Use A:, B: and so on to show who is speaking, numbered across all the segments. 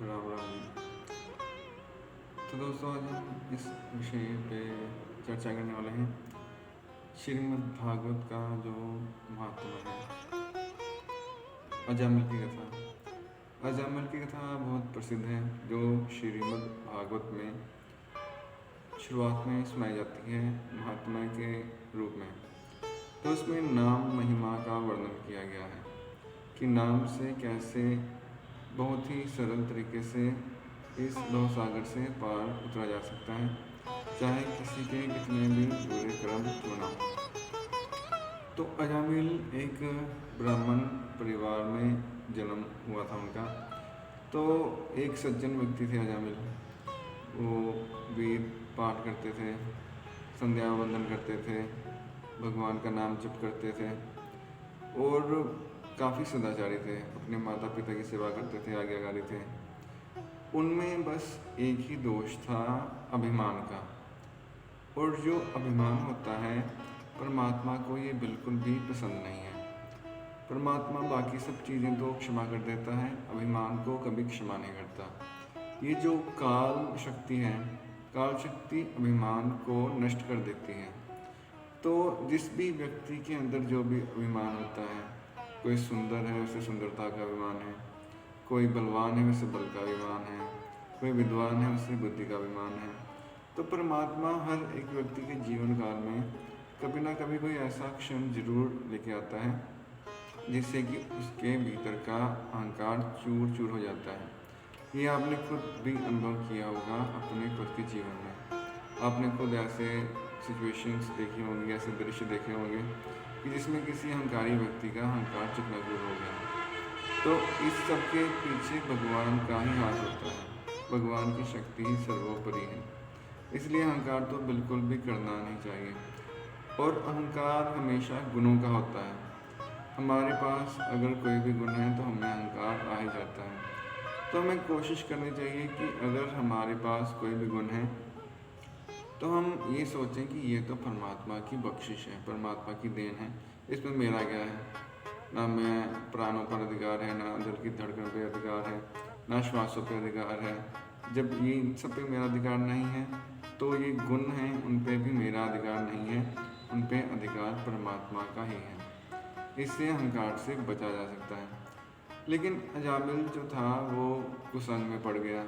A: राम राम। तो दोस्तों, आज हम इस विषय पे चर्चा करने वाले हैं, श्रीमद् भागवत का जो महात्मा है, अजामिल की कथा। अजामिल की कथा बहुत प्रसिद्ध है, जो श्रीमद् भागवत में शुरुआत में सुनाई जाती है महात्मा के रूप में। तो उसमें नाम महिमा का वर्णन किया गया है कि नाम से कैसे बहुत ही सरल तरीके से इस भव सागर से पार उतरा जा सकता है, चाहे किसी के कितने भी बुरे कर्म क्यों ना हो। तो अजामिल एक ब्राह्मण परिवार में जन्म हुआ था उनका। तो एक सज्जन व्यक्ति थे अजामिल। वो वेद पाठ करते थे, संध्या वंदन करते थे, भगवान का नाम जप करते थे और काफ़ी सदाचारी थे। अपने माता पिता की सेवा करते थे, आज्ञाकारी थे। उनमें बस एक ही दोष था, अभिमान का। और जो अभिमान होता है, परमात्मा को ये बिल्कुल भी पसंद नहीं है। परमात्मा बाकी सब चीज़ें तो क्षमा कर देता है, अभिमान को कभी क्षमा नहीं करता। ये जो काल शक्ति है, काल शक्ति अभिमान को नष्ट कर देती है। तो जिस भी व्यक्ति के अंदर जो भी अभिमान होता है, कोई सुंदर है उसे सुंदरता का अभिमान है, कोई बलवान है उसे बल का अभिमान है, कोई विद्वान है उसे बुद्धि का अभिमान है। तो परमात्मा हर एक व्यक्ति के जीवन काल में कभी ना कभी कोई ऐसा क्षण जरूर लेके आता है जिससे कि उसके भीतर का अहंकार चूर चूर हो जाता है। ये आपने खुद भी अनुभव किया होगा अपने खुद के जीवन में। आपने खुद ऐसे सिचुएशंस देखी होंगी, ऐसे दृश्य देखे होंगे कि जिसमें किसी अहंकारी व्यक्ति का अहंकार चकनाचूर हो गया। तो इस सब के पीछे भगवान का ही हाथ होता है। भगवान की शक्ति ही सर्वोपरि है, इसलिए अहंकार तो बिल्कुल भी करना नहीं चाहिए। और अहंकार हमेशा गुणों का होता है। हमारे पास अगर कोई भी गुण है तो हमें अहंकार आ ही जाता है। तो हमें कोशिश करनी चाहिए कि अगर हमारे पास कोई भी गुण है तो हम ये सोचें कि ये तो परमात्मा की बख्शिश है, परमात्मा की देन है, इसमें मेरा क्या है। ना मैं प्राणों पर अधिकार है, ना दिल की धड़कन पे अधिकार है, ना श्वासों पे अधिकार है। जब ये इन सब पे मेरा अधिकार नहीं है, तो ये गुण हैं उन पे भी मेरा अधिकार नहीं है, उन पे अधिकार परमात्मा का ही है। इससे अहंकार से बचा जा सकता है। लेकिन अजामिल जो था वो कुसंग में पड़ गया।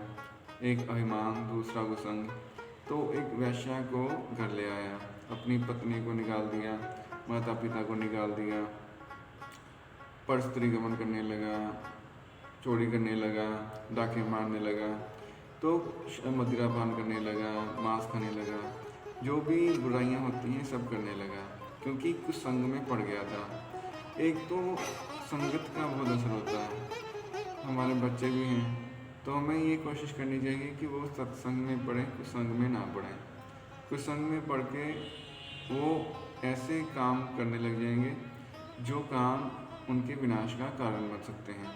A: एक अभिमान, दूसरा कुसंग। तो एक वैश्या को घर ले आया, अपनी पत्नी को निकाल दिया, माता पिता को निकाल दिया, परस्त्री गमन करने लगा, चोरी करने लगा, डाके मारने लगा, तो मदिरा पान करने लगा, मांस खाने लगा, जो भी बुराइयां होती हैं सब करने लगा, क्योंकि कुछ संग में पड़ गया था। एक तो संगत का बहुत असर होता है। हमारे बच्चे भी हैं, तो हमें ये कोशिश करनी चाहिए कि वो सत्संग में पढ़ें, कुसंग में ना पढ़ें। कुसंग में पढ़ के वो ऐसे काम करने लग जाएंगे जो काम उनके विनाश का कारण बन सकते हैं।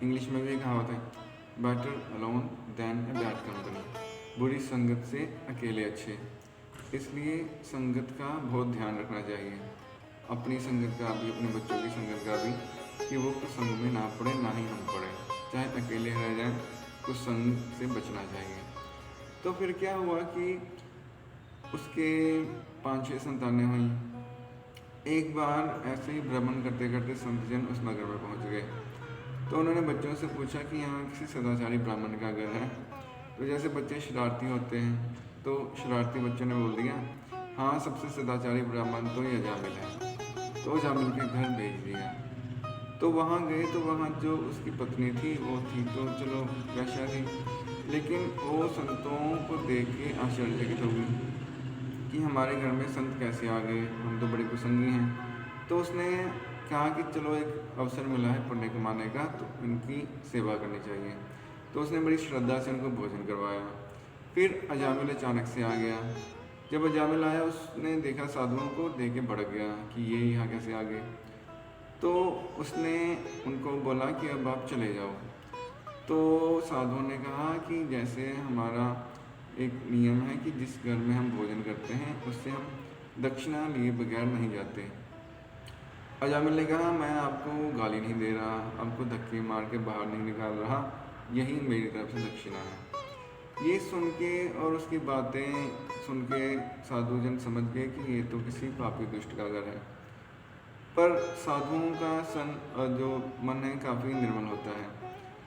A: इंग्लिश में भी कहावत है, better alone than a bad company. बुरी संगत से अकेले अच्छे। इसलिए संगत का बहुत ध्यान रखना चाहिए, अपनी संगत का भी, अपने बच्चों की संगत का भी, कि वो कुसंग में ना पड़े, ना ही हम पड़े, चाहे अकेले रह जाएं, कुसंग से बचना चाहिए। तो फिर क्या हुआ कि उसके 5-6 संतानें हुई। एक बार ऐसे ही भ्रमण करते करते संतजन उस नगर में पहुंच गए। तो उन्होंने बच्चों से पूछा कि यहाँ किसी सदाचारी ब्राह्मण का घर है। तो जैसे बच्चे शरारती होते हैं, तो शरारती बच्चों ने बोल दिया, हाँ, सबसे सदाचारी ब्राह्मण तो ये अजामिल है। तो अजामिल के घर भेज दिया। तो वहाँ गए तो वहाँ जो उसकी पत्नी थी वो थी तो चलो वैश्या थी, लेकिन वो संतों को देख के आश्चर्यचकित हो गई कि हमारे घर में संत कैसे आ गए, हम तो बड़े कुसंगी हैं। तो उसने कहा कि चलो एक अवसर मिला है पढ़ने कमाने का, तो इनकी सेवा करनी चाहिए। तो उसने बड़ी श्रद्धा से उनको भोजन करवाया। फिर अजामिल अचानक से आ गया। जब अजामिल आया, उसने देखा साधुओं को, देख के भड़क गया कि ये यहाँ कैसे आ गए। तो उसने उनको बोला कि अब आप चले जाओ। तो साधुओं ने कहा कि जैसे हमारा एक नियम है कि जिस घर में हम भोजन करते हैं उससे हम दक्षिणा लिए बगैर नहीं जाते। अजामिल ने कहा, मैं आपको गाली नहीं दे रहा, आपको धक्के मार के बाहर नहीं निकाल रहा, यही मेरी तरफ से दक्षिणा है। ये सुन के और उसकी बातें सुन के साधु जन समझ गए कि ये तो किसी पापी दुष्ट का घर है। पर साधुओं का जो मन है काफ़ी निर्मल होता है।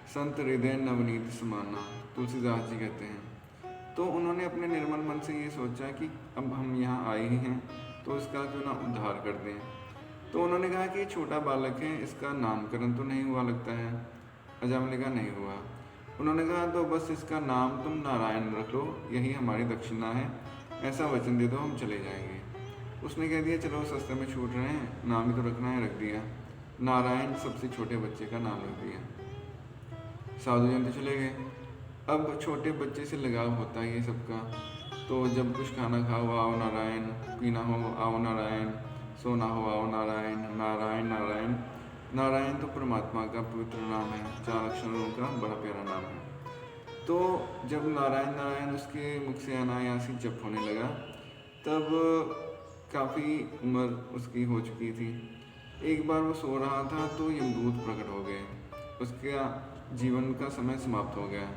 A: संत हृदय नवनीत समाना, तुलसीदास जी कहते हैं। तो उन्होंने अपने निर्मल मन से ये सोचा कि अब हम यहाँ आए ही हैं तो इसका क्यों ना उद्धार कर दें। तो उन्होंने कहा कि छोटा बालक है, इसका नामकरण तो नहीं हुआ लगता है। अजामिल ने कहा नहीं हुआ। उन्होंने कहा तो बस इसका नाम तुम नारायण रख लो, यही हमारी दक्षिणा है, ऐसा वचन दे दो, हम चले जाएंगे। उसने कह दिया चलो सस्ते में छूट रहे हैं, नाम ही तो रखना है, रख दिया। नारायण सबसे छोटे बच्चे का नाम रख दिया। साधु जन तो चले गए। अब छोटे बच्चे से लगाव होता है ये सबका। तो जब कुछ खाना खाओ आओ नारायण, पीना हो आओ नारायण, सोना हो आओ नारायण, नारायण नारायण। नारायण तो परमात्मा का पवित्र नाम है, 4 अक्षरों का बड़ा प्यारा नाम है। तो जब नारायण नारायण उसके मुख से अनायासी जप होने लगा, तब काफ़ी उम्र उसकी हो चुकी थी। एक बार वो सो रहा था तो यमदूत प्रकट हो गए, उसका जीवन का समय समाप्त हो गया।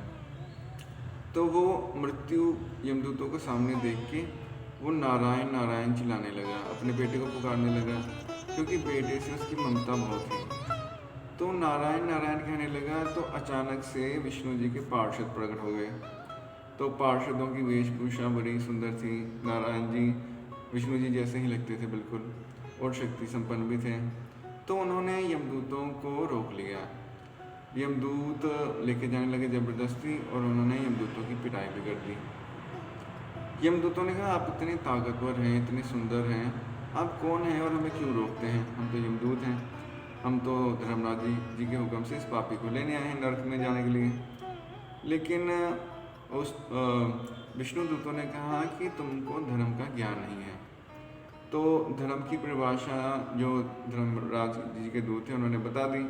A: तो वो मृत्यु यमदूतों को सामने देख के वो नारायण नारायण चिल्लाने लगा, अपने बेटे को पुकारने लगा, क्योंकि बेटे से उसकी ममता बहुत थी। तो नारायण नारायण कहने लगा तो अचानक से विष्णु जी के पार्षद प्रकट हो गए। तो पार्षदों की वेशभूषा बड़ी सुंदर थी। नारायण जी विष्णु जी जैसे ही लगते थे बिल्कुल, और शक्ति संपन्न भी थे। तो उन्होंने यमदूतों को रोक लिया। यमदूत लेके जाने लगे ज़बरदस्ती, और उन्होंने यमदूतों की पिटाई भी कर दी। यमदूतों ने कहा आप इतने ताकतवर हैं, इतने सुंदर हैं, आप कौन हैं और हमें क्यों रोकते हैं? हम तो यमदूत हैं, हम तो धर्मराज जी के हुक्म से इस पापी को लेने आए हैं नरक में जाने के लिए। लेकिन उस विष्णु दूतों ने कहा कि तुमको धर्म का ज्ञान नहीं है। तो धर्म की परिभाषा जो धर्मराज जी के दूत थे उन्होंने बता दी,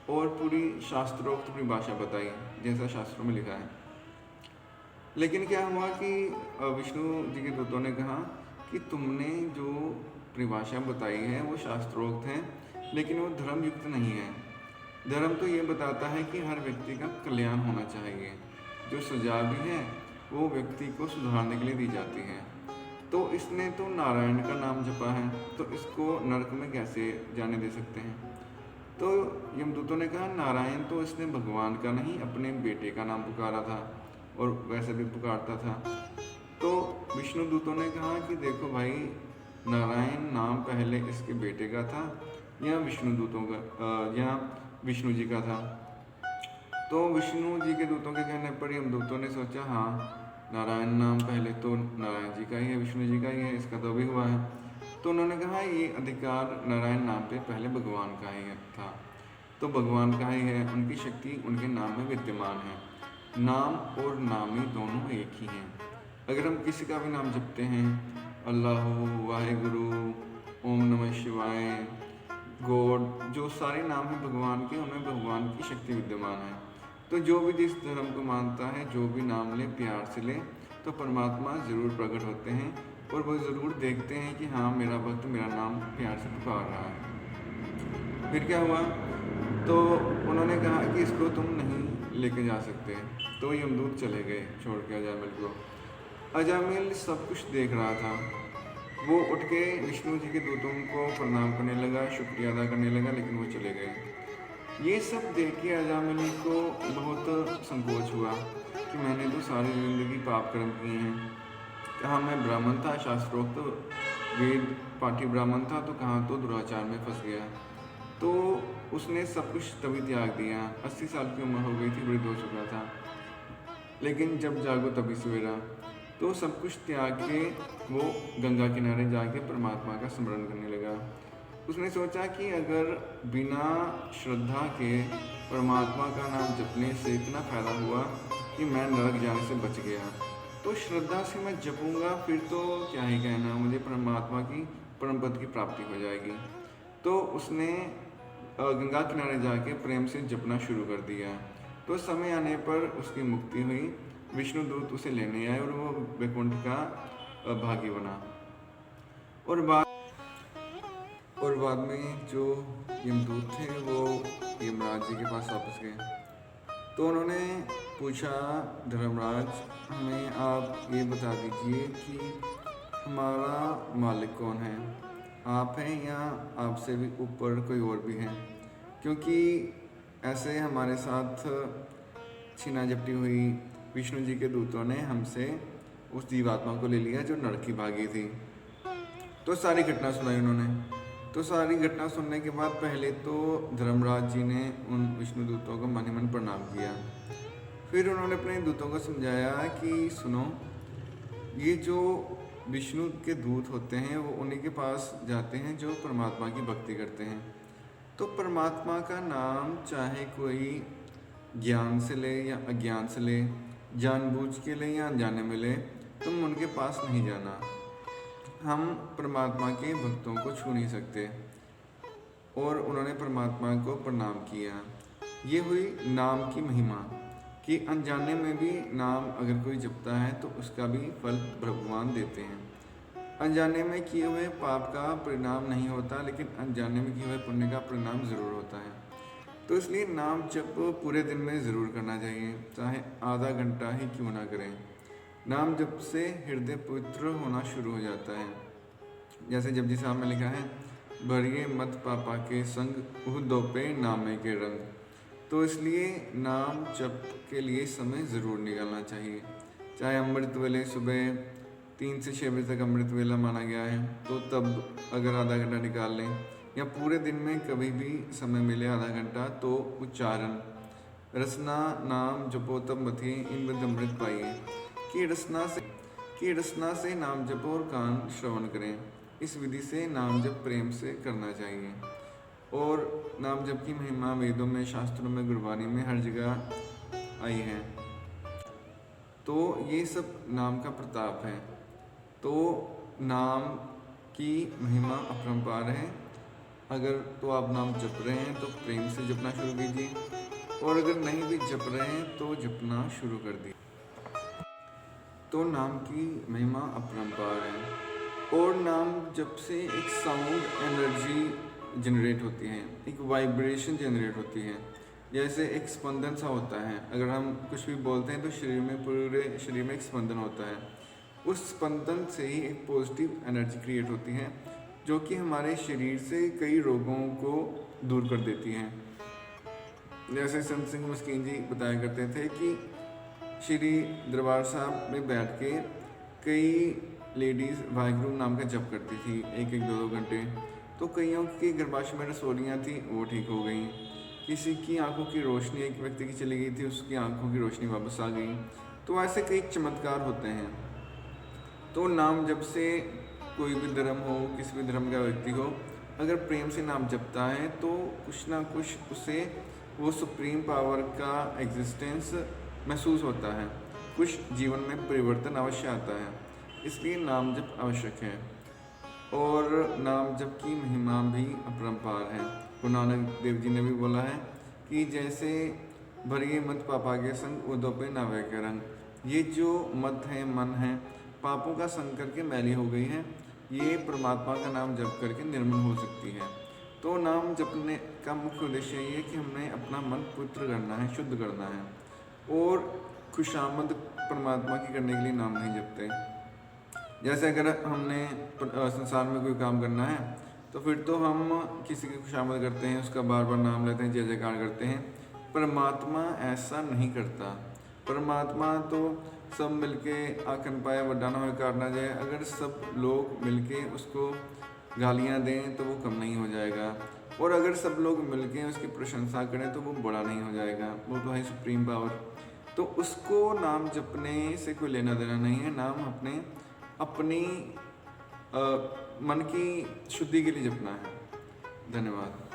A: और पूरी शास्त्रोक्त परिभाषा बताई जैसा शास्त्रों में लिखा है। लेकिन क्या हुआ कि विष्णु जी के दूतों ने कहा कि तुमने जो परिभाषा बताई है वो शास्त्रोक्त है, लेकिन वो धर्म युक्त नहीं है। धर्म तो ये बताता है कि हर व्यक्ति का कल्याण होना चाहिए। जो सजा भी है वो व्यक्ति को सुधारने के लिए दी जाती है। तो इसने तो नारायण का नाम जपा है, तो इसको नरक में कैसे जाने दे सकते हैं? तो यमदूतों ने कहा नारायण तो इसने भगवान का नहीं अपने बेटे का नाम पुकारा था, और वैसे भी पुकारता था। तो विष्णु दूतों ने कहा कि देखो भाई, नारायण नाम पहले इसके बेटे का था या विष्णु दूतों का या विष्णु जी का था? तो विष्णु जी के दूतों के कहने पर यमदूतों ने सोचा हाँ, नारायण नाम पहले तो नारायण जी का ही है, विष्णु जी का ही है, इसका तो भी हुआ है। तो उन्होंने कहा ये अधिकार नारायण नाम पे पहले भगवान का ही था, तो भगवान का ही है, उनकी शक्ति उनके नाम में विद्यमान है। नाम और नामी दोनों एक ही हैं। अगर हम किसी का भी नाम जपते हैं, अल्लाह, वाहेगुरु, ओम नमः शिवाय, गॉड, जो सारे नाम हैं भगवान के, उनमें भगवान की शक्ति विद्यमान है। तो जो भी जिस धर्म को मानता है, जो भी नाम ले प्यार से ले, तो परमात्मा ज़रूर प्रकट होते हैं, और वो ज़रूर देखते हैं कि हाँ मेरा भक्त मेरा नाम प्यार से पुकार रहा है। फिर क्या हुआ? तो उन्होंने कहा कि इसको तुम नहीं लेके जा सकते। तो यमदूत चले गए छोड़ के अजामिल को। अजामिल सब कुछ देख रहा था। वो उठ के विष्णु जी के दूतों को प्रणाम करने लगा, शुक्रिया अदा करने लगा, लेकिन वो चले गए। ये सब देख के अजामिल को बहुत संकोच हुआ कि मैंने तो सारी ज़िंदगी पाप कर्म किए हैं। कहाँ मैं ब्राह्मण था, शास्त्रोक्त वेद पाठी ब्राह्मण था, तो कहाँ तो दुराचार में फंस गया। तो उसने सब कुछ तभी त्याग दिया। 80 साल की उम्र हो गई थी, वृद्ध हो चुका था। लेकिन जब जागो तभी सवेरा। तो सब कुछ त्याग के वो गंगा किनारे जाके परमात्मा का स्मरण करने लगा। उसने सोचा कि अगर बिना श्रद्धा के परमात्मा का नाम जपने से इतना फ़ायदा हुआ कि मैं नरक जाने से बच गया, तो श्रद्धा से मैं जपूँगा फिर तो क्या ही कहना, मुझे परमात्मा की परम पद की प्राप्ति हो जाएगी। तो उसने गंगा किनारे जाके प्रेम से जपना शुरू कर दिया। तो समय आने पर उसकी मुक्ति हुई। विष्णु दूत उसे लेने आए और वो वैकुंठ का भागी बना। और बाद में जो यमदूत थे वो यमराज जी के पास वापस गए। तो उन्होंने पूछा, धर्मराज हमें आप ये बता दीजिए कि हमारा मालिक कौन है, आप हैं या आपसे भी ऊपर कोई और भी हैं, क्योंकि ऐसे हमारे साथ छीना झपटी हुई विष्णु जी के दूतों ने हमसे उस जीवात्मा को ले लिया जो नरक की भागी थी। तो सारी घटना सुनाई उन्होंने। तो सारी घटना सुनने के बाद पहले तो धर्मराज जी ने उन विष्णु दूतों को मन ही मन प्रणाम किया। फिर उन्होंने अपने दूतों को समझाया कि सुनो, ये जो विष्णु के दूत होते हैं वो उन्हीं के पास जाते हैं जो परमात्मा की भक्ति करते हैं। तो परमात्मा का नाम चाहे कोई ज्ञान से ले या अज्ञान से ले, जानबूझ के ले या अनजाने में ले, तुम उनके पास नहीं जाना। हम परमात्मा के भक्तों को छू नहीं सकते। और उन्होंने परमात्मा को प्रणाम किया। ये हुई नाम की महिमा कि अनजाने में भी नाम अगर कोई जपता है तो उसका भी फल भगवान देते हैं। अनजाने में किए हुए पाप का परिणाम नहीं होता, लेकिन अनजाने में किए हुए पुण्य का परिणाम ज़रूर होता है। तो इसलिए नाम जप पूरे दिन में ज़रूर करना चाहिए, चाहे आधा घंटा ही क्यों ना करें। नाम जप से हृदय पवित्र होना शुरू हो जाता है। जैसे जपजी साहब में लिखा है, भरिए मत पापा के संग उह दो पे नामे के रंग। तो इसलिए नाम जप के लिए समय ज़रूर निकालना चाहिए। चाहे अमृत वेले सुबह 3 से 6 बजे तक अमृत वेला माना गया है, तो तब अगर आधा घंटा निकाल लें, या पूरे दिन में कभी भी समय मिले आधा घंटा, तो उच्चारण रसना नाम जपो तब मथिए इन बिंद अमृत पाइए कि रसना से नाम जपो और कान श्रवण करें। इस विधि से नाम जप प्रेम से करना चाहिए। और नाम जप की महिमा वेदों में, शास्त्रों में, गुरबानी में हर जगह आई है। तो ये सब नाम का प्रताप है। तो नाम की महिमा अपरंपार है। अगर तो आप नाम जप रहे हैं तो प्रेम से जपना शुरू कीजिए, और अगर नहीं भी जप रहे हैं तो जपना शुरू कर दीजिए। तो नाम की महिमा अपरंपार है। और नाम जप से एक साउंड एनर्जी जनरेट होती है, एक वाइब्रेशन जनरेट होती है, जैसे एक स्पंदन सा होता है। अगर हम कुछ भी बोलते हैं तो शरीर में, पूरे शरीर में एक स्पंदन होता है। उस स्पंदन से ही एक पॉजिटिव एनर्जी क्रिएट होती है, जो कि हमारे शरीर से कई रोगों को दूर कर देती है। जैसे संत सिंह मस्कीन जी बताया करते थे कि श्री दरबार साहब में बैठ के कई लेडीज़ वाहिगुरु नाम का जप करती थी 1-1, 2-2 घंटे। तो कईयों की गर्भाशय में रसोलियाँ थी, वो ठीक हो गई। किसी की आंखों की रोशनी, एक व्यक्ति की चली गई थी, उसकी आंखों की रोशनी वापस आ गई। तो ऐसे कई चमत्कार होते हैं। तो नाम जप से कोई भी धर्म हो, किसी भी धर्म का व्यक्ति हो, अगर प्रेम से नाम जपता है तो कुछ ना कुछ उसे वो सुप्रीम पावर का एग्जिस्टेंस महसूस होता है, कुछ जीवन में परिवर्तन अवश्य आता है। इसलिए नाम जप आवश्यक है। और नाम जप की महिमा भी अपरंपार है। गुरु नानक देव जी ने भी बोला है कि जैसे भरिए मत पापा के संग उदो पे नावे के रंग। ये जो मत है, मन है, पापों का संग करके मैली हो गई है, ये परमात्मा का नाम जप करके निर्मल हो सकती है। तो नाम जपने का मुख्य उद्देश्य ये है कि हमने अपना मन पवित्र करना है, शुद्ध करना है। और खुशामद परमात्मा की करने के लिए नाम नहीं जपते। जैसे अगर हमने संसार में कोई काम करना है तो फिर तो हम किसी की खुशामद करते हैं, उसका बार बार नाम लेते हैं, जय जयकार करते हैं। परमात्मा ऐसा नहीं करता। परमात्मा तो सब मिलके आखन पाया वड्डा ना हो कार ना जाए। अगर सब लोग मिलके उसको गालियाँ दें तो वो कम नहीं हो जाएगा, और अगर सब लोग मिलके उसकी प्रशंसा करें तो वो बड़ा नहीं हो जाएगा। वो तो है सुप्रीम पावर। तो उसको नाम जपने से कोई लेना देना नहीं है। नाम अपनी मन की शुद्धि के लिए जपना है। धन्यवाद।